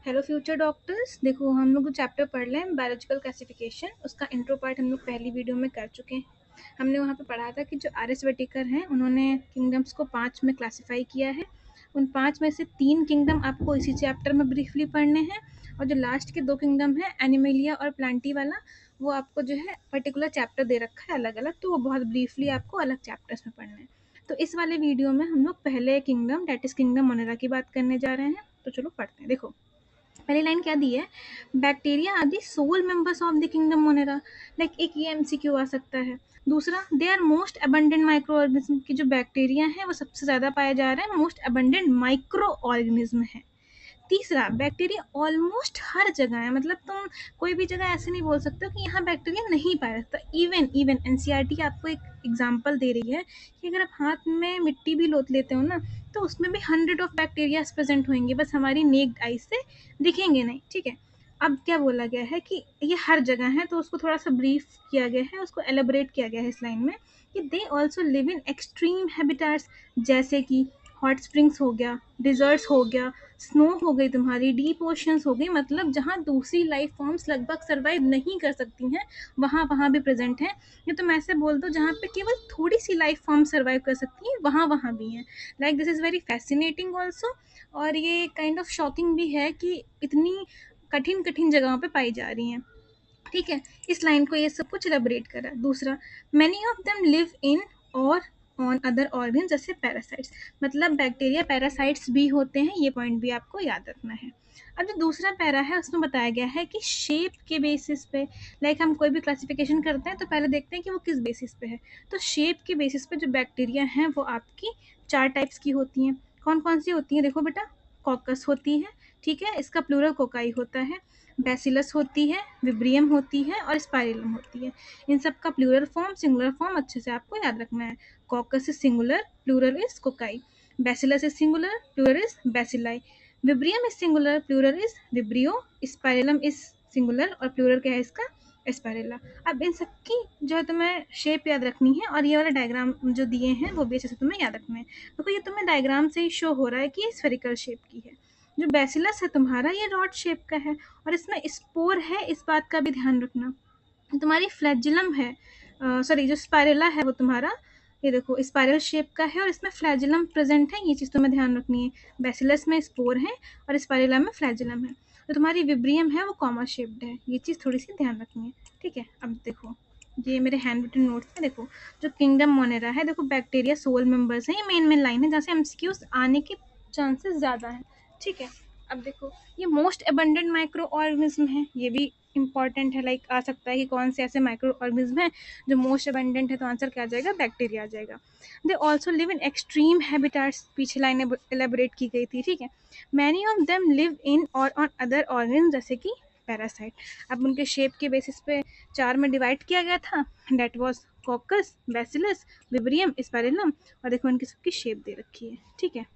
Hello future doctors. देखो, हम लोग जो चैप्टर पढ़ रहे हैं बायोलॉजिकल क्लासिफिकेशन, उसका इंट्रो पार्ट हम लोग पहली वीडियो में कर चुके हैं। हमने वहाँ पे पढ़ा था कि जो आर.एस. व्हिटेकर हैं, उन्होंने किंगडम्स को 5 में क्लासिफाई किया है। उन 5 में से 3 किंगडम आपको इसी चैप्टर में ब्रीफली पढ़ने हैं, और जो लास्ट के 2 किंगडम हैं, एनिमेलिया और प्लांटी वाला, वो आपको जो है पर्टिकुलर चैप्टर दे रखा है अलग अलग, तो वो बहुत ब्रीफली आपको अलग चैप्टर्स में पढ़ना है। तो इस वाले वीडियो में हम लोग पहले kingdom, that is kingdom monera की बात करने जा रहे हैं। तो चलो पढ़ते हैं। देखो, पहली लाइन क्या दी है, bacteria are the sole members of the kingdom monera. Like एक ये एमसीक्यू आ सकता है। दूसरा, they are most abundant microorganism, की जो बैक्टीरिया है वो सबसे ज्यादा पाया जा रहा है, मोस्ट अबंडेंट माइक्रो ऑर्गेनिज्म है। तीसरा, बैक्टीरिया ऑलमोस्ट हर जगह है, मतलब तुम कोई भी जगह ऐसे नहीं बोल सकते हो कि यहाँ बैक्टीरिया नहीं पाया जाता। इवन इवन एनसीईआरटी आपको एक एग्जांपल दे रही है कि अगर आप हाथ में मिट्टी भी लोत लेते हो ना, तो उसमें भी 100 ऑफ बैक्टीरिया प्रेजेंट होंगे, बस हमारी नेक्ड आई से दिखेंगे नहीं। ठीक है, अब क्या बोला गया है कि ये हर जगह है, तो उसको थोड़ा सा ब्रीफ किया गया है, उसको एलेबरेट किया गया है इस लाइन में कि they also live in extreme habitats, जैसे कि हॉट स्प्रिंग्स हो गया, डिजर्ट्स हो गया, स्नो हो गई, तुम्हारी डीप ओशंस हो गई, मतलब जहाँ दूसरी लाइफ फॉर्म्स लगभग सर्वाइव नहीं कर सकती हैं, वहाँ वहाँ भी प्रेजेंट हैं। या तुम ऐसे बोल दो जहाँ पे केवल थोड़ी सी लाइफ फॉर्म सर्वाइव कर सकती हैं, वहाँ वहाँ भी हैं। Like this is very fascinating also, और ये काइंड ऑफ शॉकिंग भी है कि इतनी कठिन कठिन जगहों पे पाई जा रही हैं। ठीक है, इस लाइन को ये सब कुछ एलेबरेट करा। दूसरा, many of them live in और ऑन अदर ऑर्गन, जैसे पैरासाइट्स, मतलब बैक्टीरिया पैरासाइट्स भी होते हैं, ये पॉइंट भी आपको याद रखना है। अब जो दूसरा पैरा है उसमें बताया गया है कि शेप के बेसिस पे, लाइक हम कोई भी क्लासिफिकेशन करते हैं तो पहले देखते हैं कि वो किस बेसिस पे है। तो शेप के बेसिस पे जो बैक्टीरिया हैं वो आपकी 4 टाइप्स की होती हैं। कौन कौन सी होती हैं, देखो बेटा, कॉकस होती है, ठीक है, इसका प्लूरल कोकाई होता है, बैसिलस होती है, विब्रियम होती है, और स्पाइरलम होती है। इन सब का प्लूरल फॉर्म, सिंगुलर फॉर्म अच्छे से आपको याद रखना है। Coccus is singular, plural is cocci. Bacillus is singular, plural is bacilli. Vibrium is singular, plural is vibrio. Spirillum is singular और प्लूरल क्या है इसका, स्पाइरेला। अब इन सबकी जो है तुम्हें शेप याद रखनी है, और ये वाला डायग्राम जो दिए हैं वो भी अच्छे से तुम्हें याद रखना है। देखो, ये तुम्हें डायग्राम से ही शो हो रहा है कि ये स्फेरिकल शेप की है। जो बैसिलस है तुम्हारा, ये रॉड शेप का है, और इसमें स्पोर है, इस बात का भी ध्यान रखना। तुम्हारी फ्लैजिलम है, सॉरी, जो स्पाइरेला है वो तुम्हारा, ये देखो, स्पाइरल शेप का है और इसमें फ्लैजिलम प्रेजेंट है, ये चीज़ तुम्हें ध्यान रखनी है। बैसिलस में स्पोर है और स्पाइरेला में फ्लैजिलम है। तो तुम्हारी विब्रियम है वो कॉमा शेप्ड है, ये चीज़ थोड़ी सी ध्यान रखनी है। ठीक है, अब देखो, ये मेरे हैंड रिटन नोट्स में देखो, जो किंगडम मोनेरा है, देखो बैक्टीरिया सोल मेंबर्स हैं, ये मेन मेन लाइन है जहाँ से एमसीक्यूज आने के चांसेस ज़्यादा हैं। ठीक है, अब देखो, ये मोस्ट अबंडेंट माइक्रो ऑर्गेनिज्म है, ये भी इंपॉर्टेंट है। लाइक आ सकता है कि कौन से ऐसे माइक्रो ऑर्गेनिज्म है जो मोस्ट अबंडेंट है, तो आंसर क्या आ जाएगा, बैक्टीरिया आ जाएगा। They also live in extreme habitats, पीछे लाइन एलेबोरेट की गई थी। ठीक है, many of them live in और ऑन अदर ऑर्गन, जैसे कि पैरासाइट। अब उनके शेप के बेसिस पे 4 में डिवाइड किया गया था, that was coccus, bacillus, vibrio, spirillum, और देखो इनकी सबकी शेप दे रखी है। ठीक है,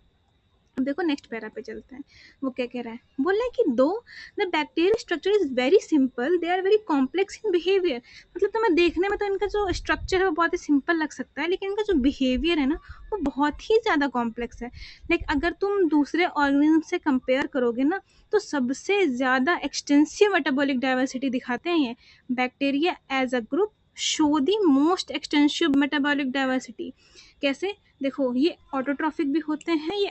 अब देखो नेक्स्ट पैरा पे चलते हैं, वो क्या कह रहा है, बोल रहा है कि though the bacterial structure is very simple, they are very complex in behaviour. मतलब तुम्हें देखने में तो इनका जो स्ट्रक्चर है वो बहुत ही सिंपल लग सकता है, लेकिन इनका जो बिहेवियर है ना, वो बहुत ही ज़्यादा कॉम्प्लेक्स है। लाइक अगर तुम दूसरे ऑर्गेनिज्म से कंपेयर करोगे ना, तो सबसे ज़्यादा एक्सटेंसिव मेटाबॉलिक डाइवर्सिटी दिखाते हैं ये bacteria as a group, show the most extensive metabolic diversity. कैसे, देखो, ये ऑटोट्रॉफिक भी होते हैं, ये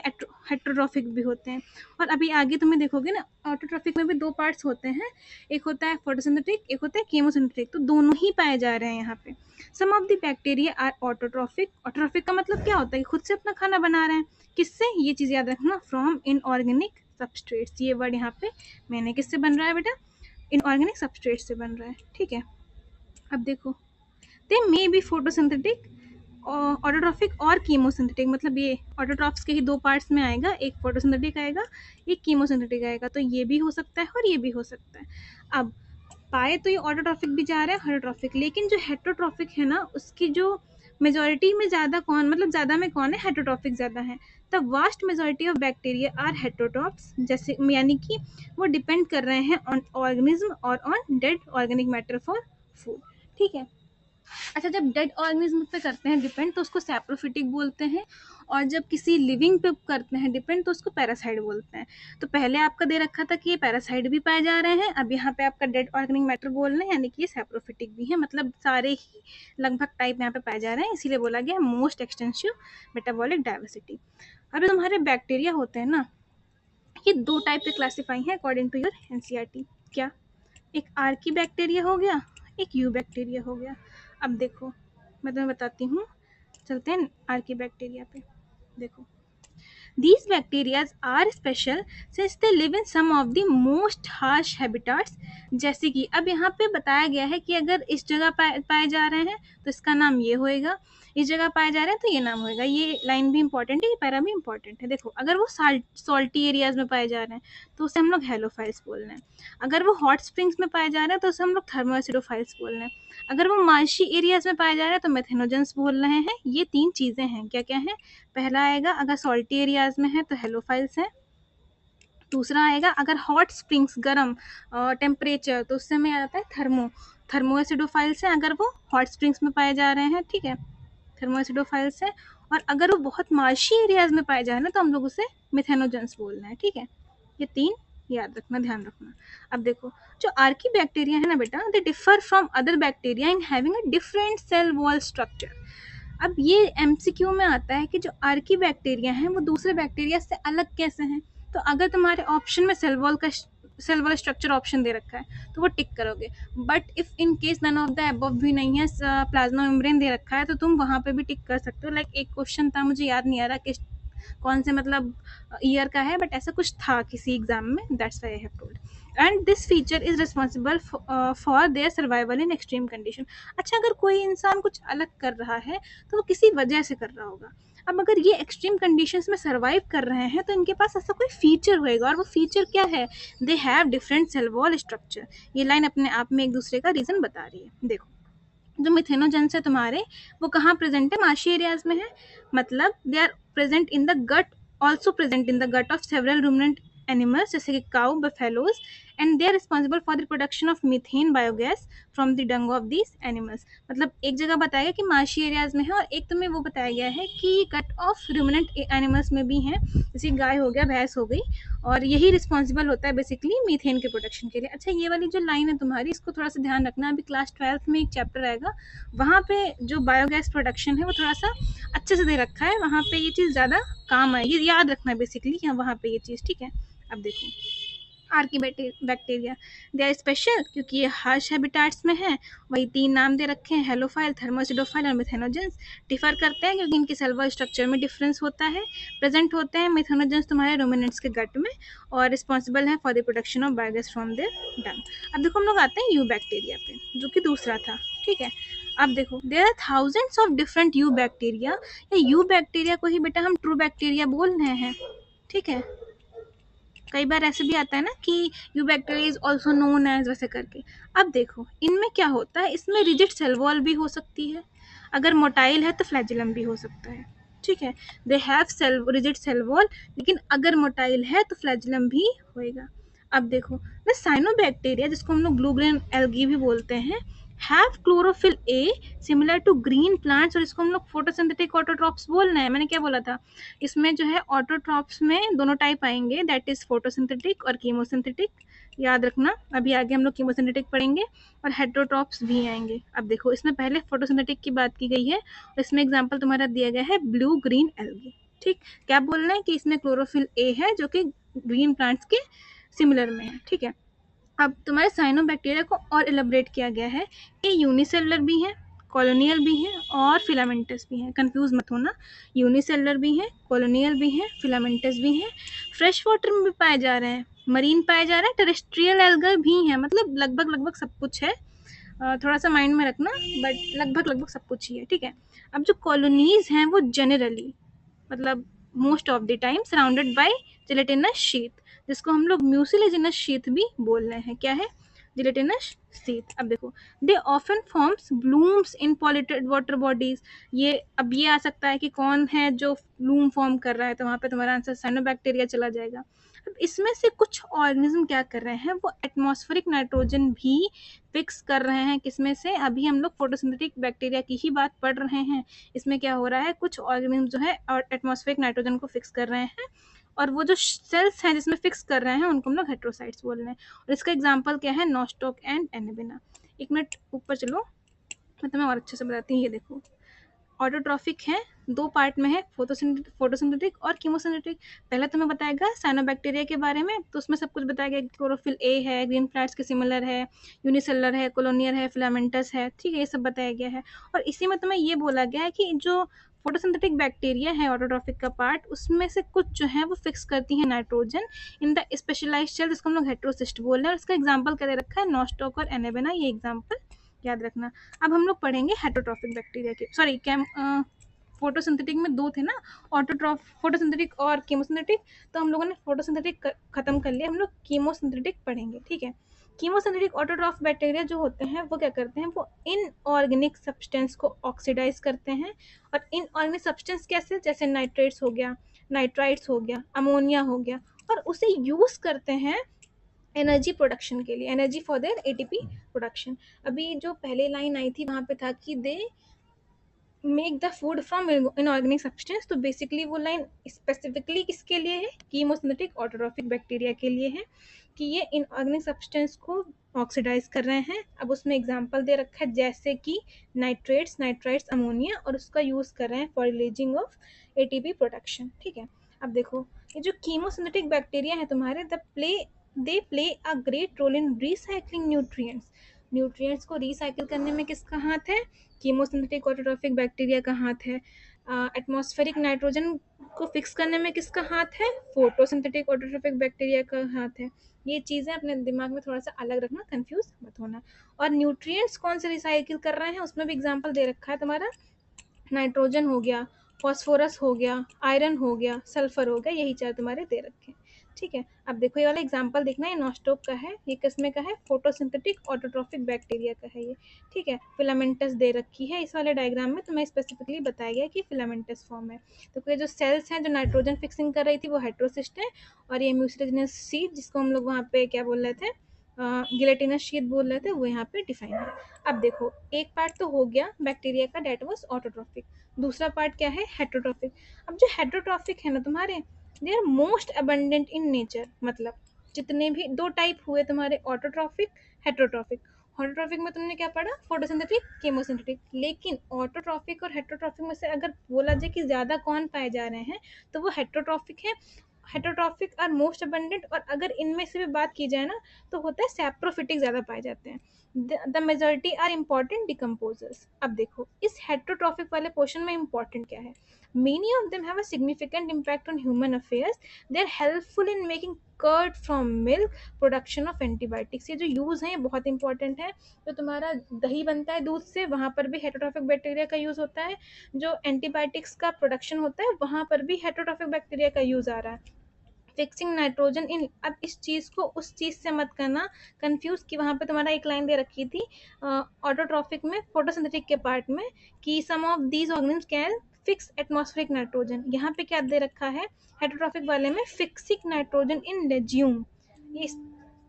हेट्रोट्रॉफिक भी होते हैं। और अभी आगे तुम्हें देखोगे ना, ऑटोट्रॉफिक में भी 2 पार्ट्स होते हैं, एक होता है फोटोसिंथेटिक, एक होता है केमोसिंथेटिक, तो दोनों ही पाए जा रहे हैं यहाँ पे। Some of the bacteria are autotrophic. Autotrophic का मतलब क्या होता है कि खुद से अपना खाना बना रहे हैं, किससे, ये चीज़ याद रखना, फ्रॉम इनऑर्गेनिक सबस्ट्रेट्स। ये वर्ड यहाँ पे मैंने किससे बन रहा है बेटा, इनऑर्गेनिक सबस्ट्रेट से बन रहा है। ठीक है, अब देखो, दे मे बी फोटोसिंथेटिक, ऑटोट्रॉफिक और कीमोसिंथेटिक, मतलब ये ऑटोट्रॉफ्स के ही 2 पार्ट्स में आएगा, एक फोटोसिंथेटिक आएगा, एक कीमोसिंथेटिक आएगा, तो ये भी हो सकता है और ये भी हो सकता है। अब पाए तो ये ऑटोट्रॉफिक भी जा रहा है, हेटरोट्रॉफिक, लेकिन जो हेटरोट्रॉफिक है ना, उसकी जो मेजॉरिटी में ज़्यादा कौन, मतलब ज़्यादा में कौन है, हेटरोट्रॉफिक ज़्यादा है। The vast majority of bacteria are heterotrophs, जैसे यानी कि वो डिपेंड कर रहे हैं ऑन ऑर्गेनिज्म और on dead organic matter for food. ठीक है, अच्छा, जब डेड ऑर्गेनिज्म पे करते हैं डिपेंड तो उसको सैप्रोफिटिक बोलते हैं, और जब किसी लिविंग पे करते हैं डिपेंड तो उसको पैरासाइट बोलते हैं। तो पहले आपका दे रखा था कि ये पैरासाइट भी पाए जा रहे हैं, अब यहाँ पे आपका डेड ऑर्गेनिक मैटर बोल रहे हैं, यानी कि ये सैप्रोफिटिक भी है, मतलब सारे ही लगभग टाइप यहाँ पे पाए जा रहे हैं, इसीलिए बोला गया मोस्ट एक्सटेंसिव मेटाबॉलिक डाइवर्सिटी। अब तुम्हारे बैक्टीरिया होते हैं ना, ये दो टाइप के क्लासीफाई हैं अकॉर्डिंग टू योर एनसीईआरटी। क्या? एक आर्की बैक्टीरिया हो गया, एक यू बैक्टीरिया हो गया। अब देखो मैं तुम्हें बताती हूँ, चलते हैं आर्की बैक्टीरिया पे। देखो, these bacteria are special since they live in some of the most harsh habitats। जैसे कि अब यहाँ पे बताया गया है कि अगर इस जगह पाए जा रहे हैं तो इसका नाम ये होएगा, इस जगह पाए जा रहे हैं तो ये नाम होएगा। ये लाइन भी इंपॉर्टेंट है, ये पैरा भी इंपॉर्टेंट है। देखो, अगर वो सॉल्टी एरियाज में पाए जा रहे हैं तो उसे हम लोग हेलोफाइल्स बोल रहे हैं, अगर वो हॉट स्प्रिंग्स में पाए जा रहे हैं तो उसे हम लोग थर्मोएसिडोफाइल्स बोल रहे हैं, अगर वो मार्शी एरियाज में पाए जा रहे हैं तो मेथेनोजेंस बोल रहे हैं। ये 3 चीज़ें हैं। क्या क्या है? पहला आएगा अगर सॉल्टी एरियाज में है तो हेलोफाइल्स है। दूसरा आएगा अगर हॉट स्प्रिंग्स गर्म टेम्परेचर तो उससे में आ जाता है थर्मोएसिडोफाइल्स है, अगर वो हॉट स्प्रिंग्स में पाए जा रहे हैं। ठीक है, थर्मोएसिडोफाइल्स है। और अगर वो बहुत मार्शी एरियाज में पाए जा रहे हैं तो हम लोग उसे मिथेनोजेंस बोल रहे हैं। ठीक है, ये 3 याद रखना, ध्यान रखना। अब देखो, जो आर्की बैक्टीरिया है ना बेटा, they differ from other bacteria in having a different cell wall structure. अब ये एमसीक्यू में आता है कि जो आर्की बैक्टीरिया हैं वो दूसरे बैक्टीरिया से अलग कैसे हैं। तो अगर तुम्हारे ऑप्शन में सेल वॉल स्ट्रक्चर ऑप्शन दे रखा है तो वो टिक करोगे, but if in case none of the above भी नहीं है, प्लाज्मा मेम्ब्रेन दे रखा है तो तुम वहाँ पे भी टिक कर सकते हो। लाइक एक क्वेश्चन था, मुझे याद नहीं आ रहा कि कौन से मतलब ईयर का है, बट ऐसा कुछ था किसी एग्जाम में, that's why I have told. And this feature is responsible for their survival in extreme condition. अच्छा, अगर कोई इंसान कुछ अलग कर रहा है तो वो किसी वजह से कर रहा होगा। अब अगर ये एक्सट्रीम कंडीशंस में सर्वाइव कर रहे हैं तो इनके पास ऐसा कोई फीचर होएगा, और वो फीचर क्या है? They have different cell wall structure. ये लाइन अपने आप में एक दूसरे का रीजन बता रही है। देखो, जो मिथेनोजेंस है तुम्हारे, वो कहाँ प्रेजेंट है? मार्शी एरियाज में है, मतलब they are present in the gut, also present in the gut of several ruminant animals जैसे कि cow, buffaloes, and they are responsible for the production of methane biogas from the dung of these animals. मतलब एक जगह बताया गया कि marshy areas में है, और एक तुम्हें वो बताया गया है कि गट ऑफ रूमिनेंट एनिमल्स में भी है, जैसे गाय हो गया, भैंस हो गई, और यही रिस्पॉन्सिबल होता है बेसिकली मीथेन के प्रोडक्शन के लिए। अच्छा, ये वाली जो लाइन है तुम्हारी, इसको थोड़ा सा ध्यान रखना, अभी क्लास 12th में एक चैप्टर आएगा, वहाँ पे जो बायोगैस प्रोडक्शन है वो थोड़ा सा अच्छे से दे रखा है, वहाँ पे ये चीज़ ज़्यादा काम आएगी, याद रखना बेसिकली वहाँ पे ये चीज़। ठीक है, अब देखो, archaebacteria, they are special क्योंकि ये हार्श हैबिटाट्स में है, वही 3 नाम दे रखे हैं, हेलोफाइल, थर्मोसिडोफाइल और मिथेनोजेंस। डिफर करते हैं क्योंकि इनके सेल वॉल स्ट्रक्चर में डिफरेंस होता है। प्रेजेंट होते हैं मिथेनोजेंस तुम्हारे रूमिनेंट्स के गट में, और रिस्पॉन्सिबल है for the production of biogas from their dung. अब देखो, हम लोग आते हैं यू बैक्टीरिया पे, जो कि दूसरा था। ठीक है, अब देखो, there are thousands of different eubacteria. या यू बैक्टीरिया को ही बेटा हम ट्रू बैक्टीरिया बोल रहे हैं। ठीक है, कई बार ऐसे भी आता है ना कि eubacteria is also known as, वैसे करके। अब देखो, इनमें क्या होता है, इसमें रिजिड सेल वॉल भी हो सकती है, अगर मोटाइल है तो फ्लैजिलम भी हो सकता है। ठीक है, they have rigid cell wall, लेकिन अगर मोटाइल है तो फ्लैजिलम भी होएगा। अब देखो, द साइनोबैक्टीरिया, जिसको हम लोग ब्लू ग्रीन एल्गी भी बोलते हैं, have chlorophyll a similar to green plants, और इसको हम लोग फोटोसिंथेटिक ऑटोट्रॉप्स बोल रहे हैं। मैंने क्या बोला था, इसमें जो है ऑटोट्रॉप्स में दोनों टाइप आएंगे, दैट इज फोटोसिंथेटिक और कीमोसिंथेटिक, याद रखना। अभी आगे हम लोग कीमोसिंथेटिक पढ़ेंगे, और हेटेरोट्रॉप्स भी आएंगे। अब देखो, इसमें पहले फोटोसिंथेटिक की बात की गई है, और इसमें एग्जाम्पल तुम्हारा दिया गया है ब्लू ग्रीन एल्गी। ठीक, क्या बोल रहे हैं कि इसमें क्लोरोफिल ए है जो कि ग्रीन प्लांट्स के सिमिलर में है। ठीक है, अब तुम्हारे साइनोबैक्टीरिया को और एलिब्रेट किया गया है कि यूनिसेलुलर भी है, कॉलोनियल भी है, और फिलामेंटस भी है। कंफ्यूज मत होना, यूनिसेलुलर भी है, कॉलोनियल भी है, फिलामेंटस भी है। फ्रेश वाटर में भी पाए जा रहे हैं, मरीन पाए जा रहे हैं, टेरेस्ट्रियल एल्गर भी है, मतलब लगभग सब कुछ है। थोड़ा सा माइंड में रखना, बट लगभग सब कुछ ही है। ठीक है, अब जो कॉलोनीज हैं वो जनरली, मतलब most of the time surrounded by gelatinous sheath, जिसको हम लोग म्यूसिलेजिनस शीथ भी बोल रहे हैं। क्या है? Gelatinous sheath. अब देखो, they often form blooms in polluted water bodies. ये अब ये आ सकता है कि कौन है जो ब्लूम फॉर्म कर रहा है, तो वहाँ पे तुम्हारा आंसर साइनोबैक्टीरिया चला जाएगा। अब इसमें से कुछ ऑर्गेनिज्म क्या कर रहे हैं, वो एटमॉस्फेरिक नाइट्रोजन भी फिक्स कर रहे हैं। किसमें से, अभी हम लोग फोटोसिंथेटिक बैक्टीरिया की ही बात पढ़ रहे हैं। इसमें क्या हो रहा है, कुछ ऑर्गेनिज्म जो है और एटमॉस्फेरिक नाइट्रोजन को फिक्स कर रहे हैं, और वो जो सेल्स हैं जिसमें फिक्स कर रहे हैं उनको हम लोग हेट्रोसाइट्स बोल रहे हैं। और इसका एग्जाम्पल क्या है, नॉस्टॉक एंड एनाबेना। एक मिनट ऊपर चलो, मैं तुम्हें और अच्छे से बताती हूँ। ये देखो, ऑटोट्रॉफिक है, दो पार्ट में है, फोटोसिंथेटिक और कीमोसिंथेटिक। पहले तुम्हें बताएगा साइनोबैक्टीरिया के बारे में, तो उसमें सब कुछ बताएगा, क्लोरोफिल ए है, ग्रीन फ्लैट्स के सिमिलर है, यूनिसेलुलर है, कॉलोनियल है, फिलामेंटस है, ठीक है, ये सब बताया गया है। और इसी में तुम्हें ये बोला गया है कि जो फोटोसिंथेटिक बैक्टीरिया है ऑटोट्रॉफिक का पार्ट, उसमें से कुछ जो है वो फिक्स करती है nitrogen in the specialised cell, जिसको हम लोग हेट्रोसिस्ट बोल रहे हैं। और इसका एग्जाम्पल क्या दे रखा है, नॉस्टॉक और एनाबेना, ये एग्जाम्पल याद रखना। अब हम लोग पढ़ेंगे हेट्रोट्रॉफिक बैक्टीरिया के, सॉरी फोटोसिंथेटिक में दो थे ना, फोटोसिंथेटिक और कीमोसिंथेटिक, तो हम लोगों ने फोटोसिंथेटिक खत्म कर लिया, हम लोग कीमोसिंथेटिक पढ़ेंगे, ठीक है। कीमोसिंथेटिक ऑटोट्रॉफ बैक्टीरिया जो होते हैं वो क्या करते हैं, वो इनऑर्गेनिक सब्सटेंस को ऑक्सीडाइज करते हैं। और इनऑर्गेनिक सब्सटेंस कैसे, जैसे नाइट्रेट्स हो गया, नाइट्राइट्स हो गया, अमोनिया हो गया, और उसे यूज करते हैं एनर्जी प्रोडक्शन के लिए, energy for their ATP production. अभी जो पहले लाइन आई थी वहां पे था कि they make the food from inorganic substance, तो बेसिकली वो लाइन स्पेसिफिकली किसके लिए है, कीमोसिंथेटिक ऑटोट्रॉफिक बैक्टीरिया के लिए है, कि ये इनऑर्गेनिक सब्सटेंस को ऑक्सीडाइज कर रहे हैं। अब उसमें एग्जांपल दे रखा है जैसे कि नाइट्रेट्स, नाइट्राइट्स, अमोनिया, और उसका यूज कर रहे हैं for releasing of ATP production, ठीक है। अब देखो, ये जो कीमोसिंथेटिक बैक्टीरिया है तुम्हारे, they play a great role in recycling nutrients. Nutrients को रिसाइकिल करने में किसका हाथ है, कीमोसिंथेटिक ऑटोट्रॉफिक बैक्टीरिया का हाथ है। एटमॉस्फेरिक नाइट्रोजन को फिक्स करने में किसका हाथ है, फोटोसिंथेटिक ऑटोट्रॉफिक बैक्टीरिया का हाथ है। ये चीज़ें अपने दिमाग में थोड़ा सा अलग रखना, कंफ्यूज मत होना। और न्यूट्रिएंट्स कौन से रिसाइकिल कर रहे हैं, उसमें भी एग्जांपल दे रखा है तुम्हारा, नाइट्रोजन हो गया, फॉस्फोरस हो गया, आयरन हो गया, सल्फर हो गया, यही चार तुम्हारे दे रखे हैं, ठीक है। अब देखो ये वाला एग्जांपल देखना, ये नॉस्टॉक का है, ये किसमें का है, फोटोसिंथेटिक ऑटोट्रॉफिक बैक्टीरिया का है ये, ठीक है। फिलामेंटस दे रखी है इस वाले डायग्राम में, तुम्हें स्पेसिफिकली बताया गया कि फिलामेंटस फॉर्म है। तो ये जो सेल्स हैं जो नाइट्रोजन फिक्सिंग कर रही थी वो हेट्रोसिस्ट है, और ये म्यूसिलेजिनस सीड जिसको हम लोग वहाँ पे क्या बोल रहे थे, गिलेटिनस शीट बोल रहे थे, वो यहाँ पे डिफाइन है। अब देखो, एक पार्ट तो हो गया बैक्टीरिया का, डेट वाज ऑटोट्रॉफिक। दूसरा पार्ट क्या है, हेट्रोट्रॉफिक। अब जो हेट्रोट्रॉफिक है ना तुम्हारे, they are most abundant in nature, मतलब जितने भी दो टाइप हुए तुम्हारे, ऑटोट्रॉफिक, हेट्रोट्रॉफिक। ऑटोट्रॉफिक में तुमने क्या पढ़ा, फोटोसिंथेटिक, केमोसिंथेटिक। लेकिन ऑटोट्रॉफिक और हेट्रोट्रॉफिक में से अगर बोला जाए कि ज़्यादा कौन पाए जा रहे हैं, तो वो हेट्रोट्रॉफिक है। हेट्रोट्रॉफिक आर मोस्ट अबंडेंट, और अगर इनमें से भी बात की जाए ना, तो होता है सैप्रोफिटिक ज़्यादा पाए जाते हैं। The majority are important decomposers. अब देखो इस हेट्रोट्रॉफिक वाले पोर्शन में इम्पॉर्टेंट क्या है, many of them have a significant impact on human affairs. They are helpful in making curd from milk, production of antibiotics. ये जो यूज़ है ये बहुत इंपॉर्टेंट है। जो तुम्हारा दही बनता है दूध से, वहाँ पर भी हेट्रोट्रॉफिक बैक्टीरिया का यूज़ होता है। जो एंटीबायोटिक्स का प्रोडक्शन होता है वहाँ पर भी हेट्रोट्रॉफिक बैक्टीरिया का यूज़ आ रहा है। फिक्सिंग नाइट्रोजन इन, अब इस चीज़ को उस चीज़ से मत करना कंफ्यूज, कि वहाँ पे तुम्हारा एक लाइन दे रखी थी ऑटोट्रॉफिक में, फोटोसिंथेटिक के पार्ट में, कि some of these organism can fix atmospheric nitrogen. यहाँ पे क्या दे रखा है, हेट्रोट्रॉफिक वाले में फिक्सिंग नाइट्रोजन इन लेज्यूम, ये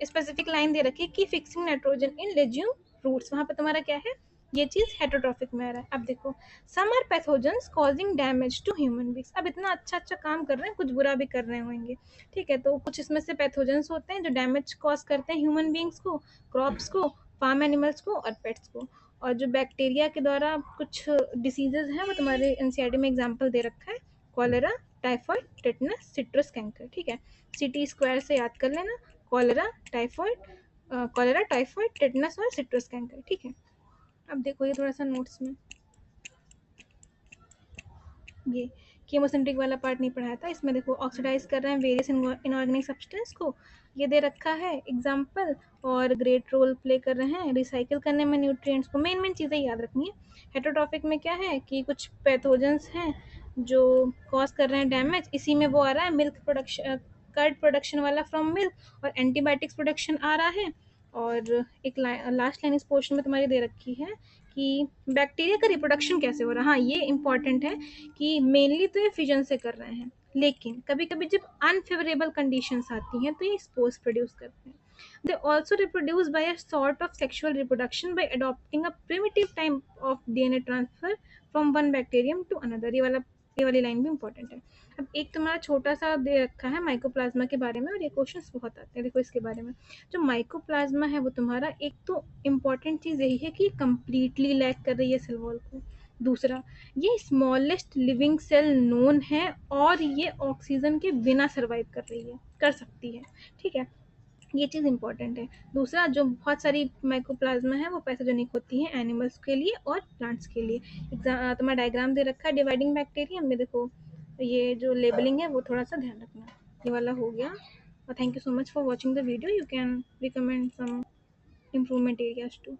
स्पेसिफिक लाइन दे रखी है कि फिक्सिंग नाइट्रोजन इन लेज्यूम रूट्स, वहाँ पे तुम्हारा क्या है, ये चीज़ हेट्रोट्रॉफिक में आ रहा है। अब देखो, some are pathogens causing damage to human beings. अब इतना अच्छा अच्छा काम कर रहे हैं, कुछ बुरा भी कर रहे होंगे, ठीक है। तो कुछ इसमें से पैथोजेंस होते हैं जो डैमेज कॉज करते हैं ह्यूमन बींग्स को, क्रॉप्स को, फार्म एनिमल्स को और पेट्स को। और जो बैक्टीरिया के द्वारा कुछ डिसीजेज हैं वो तुम्हारे एनसीईआरटी में एग्जाम्पल दे रखा है, cholera, typhoid, tetanus, citrus canker, ठीक है। सीटी स्क्वायर से याद कर लेना, cholera, typhoid, cholera, typhoid, tetanus और सिट्रस कैंकर, ठीक है। अब देखो ये थोड़ा सा नोट्स में, ये कीमोसिंथेटिक वाला पार्ट नहीं पढ़ाया था, इसमें देखो ऑक्सीडाइज कर रहे हैं वेरियस इनऑर्गेनिक सब्सटेंस को, ये दे रखा है एग्जाम्पल, और ग्रेट रोल प्ले कर रहे हैं रिसाइकिल करने में न्यूट्रिएंट्स को। मेन मेन चीज़ें याद रखनी है। हेट्रोट्रॉफिक में क्या है कि कुछ पैथोजेंस हैं जो कॉज कर रहे हैं डैमेज, इसी में वो आ रहा है मिल्क प्रोडक्शन, कर्ड प्रोडक्शन वाला फ्रॉम मिल्क, और एंटीबायोटिक्स प्रोडक्शन आ रहा है। और एक लास्ट लाइन इस पोर्शन में तुम्हारी दे रखी है कि बैक्टीरिया का रिप्रोडक्शन कैसे हो रहा है। हाँ, ये इंपॉर्टेंट है कि मेनली तो ये फिजन से कर रहे हैं, लेकिन कभी कभी जब अनफेवरेबल कंडीशंस आती हैं तो ये स्पोर्स प्रोड्यूस करते हैं. They also reproduce by a sort of sexual reproduction by adopting a primitive type of DNA transfer from one bacterium to another. ये वाली लाइन भी इंपॉर्टेंट है. अब एक तुम्हारा छोटा सा दे रखा है माइकोप्लाज्मा के बारे में, और ये क्वेश्चंस बहुत आते हैं. देखो इसके बारे में, जो माइकोप्लाज्मा है वो तुम्हारा एक तो इम्पॉर्टेंट चीज़ यही है कि कंप्लीटली लैक कर रही है सेल वॉल को. दूसरा, ये स्मॉलेस्ट लिविंग सेल नोन है और ये ऑक्सीजन के बिना सर्वाइव कर सकती है. ठीक है, ये चीज़ इंपॉर्टेंट है. दूसरा, जो बहुत सारी माइकोप्लाज्मा है वो पैथोजेनिक होती है एनिमल्स के लिए और प्लांट्स के लिए. तुम्हारा डायग्राम दे रखा है डिवाइडिंग बैक्टीरियम में. देखो ये जो लेबलिंग है वो थोड़ा सा ध्यान रखना. ये वाला हो गया. और thank you so much for watching the video. You can recommend some improvement areas too.